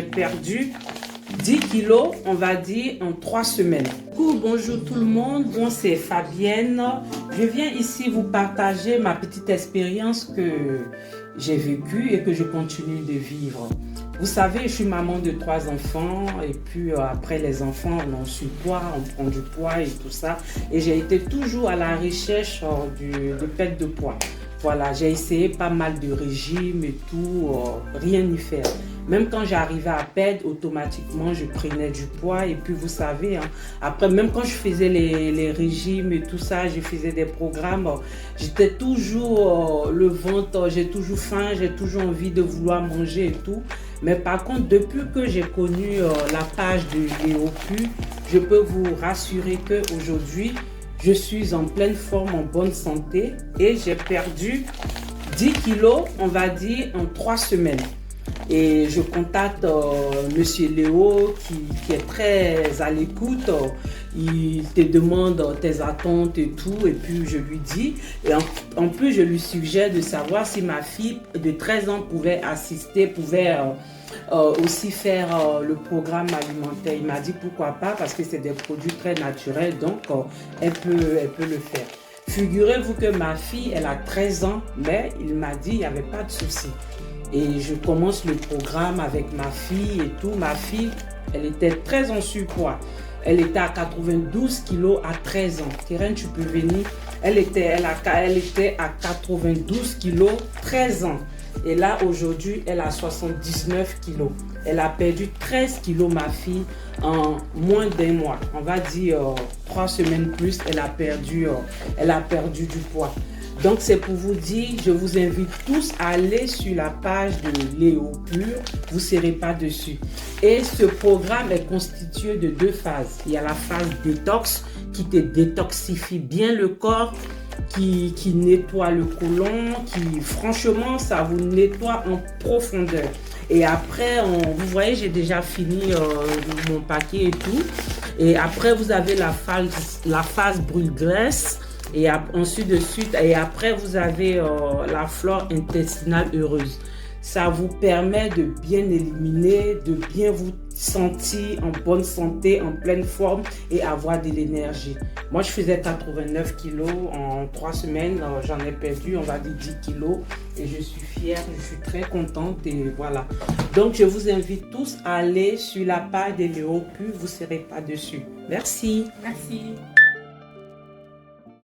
J'ai perdu 10 kilos, on va dire, en 3 semaines. Bonjour tout le monde, c'est Fabienne. Je viens ici vous partager ma petite expérience que j'ai vécue et que je continue de vivre. Vous savez, je suis maman de 3 enfants et puis après les enfants, on surpoids, on prend du poids et tout ça. Et j'ai été toujours à la recherche de perte de poids. Voilà, j'ai essayé pas mal de régimes et tout, rien n'y faire. Même quand j'arrivais à perdre, automatiquement, je prenais du poids. Et puis, vous savez, hein, après, même quand je faisais les régimes et tout ça, je faisais des programmes, j'étais toujours le ventre, j'ai toujours faim, j'ai toujours envie de vouloir manger et tout. Mais par contre, depuis que j'ai connu la page de Léo Pu, je peux vous rassurer qu'aujourd'hui, je suis en pleine forme, en bonne santé et j'ai perdu 10 kilos, on va dire, en 3 semaines. Et je contacte Monsieur Léo qui est très à l'écoute. Il te demande tes attentes et tout. Et puis je lui dis. Et en plus, je lui suggère de savoir si ma fille de 13 ans pouvait assister, pouvait aussi faire le programme alimentaire. Il m'a dit pourquoi pas parce que c'est des produits très naturels. Donc, elle peut le faire. Figurez-vous que ma fille, elle a 13 ans, mais il m'a dit qu'il n'y avait pas de souci. Et je commence le programme avec ma fille et tout. Ma fille, elle était très en surpoids. Elle était à 92 kilos à 13 ans. Keren, tu peux venir. Elle était à 92 kilos, 13 ans. Et là, aujourd'hui, elle a 79 kilos. Elle a perdu 13 kilos, ma fille, en moins d'un mois. On va dire 3 semaines plus, elle a perdu du poids. Donc, c'est pour vous dire, je vous invite tous à aller sur la page de Léo Pur. Vous ne serez pas dessus. Et ce programme est constitué de 2 phases. Il y a la phase détox qui te détoxifie bien le corps, qui nettoie le côlon, qui franchement, ça vous nettoie en profondeur. Et après, vous voyez, j'ai déjà fini mon paquet et tout. Et après, vous avez la phase brûle-graisse. Et ensuite de suite, et après vous avez la flore intestinale heureuse. Ça vous permet de bien éliminer, de bien vous sentir en bonne santé, en pleine forme et avoir de l'énergie. Moi, je faisais 89 kilos en 3 semaines. J'en ai perdu, on va dire 10 kilos. Et je suis fière, je suis très contente et voilà. Donc, je vous invite tous à aller sur la page de Léo Pu. Vous ne serez pas dessus. Merci. Merci.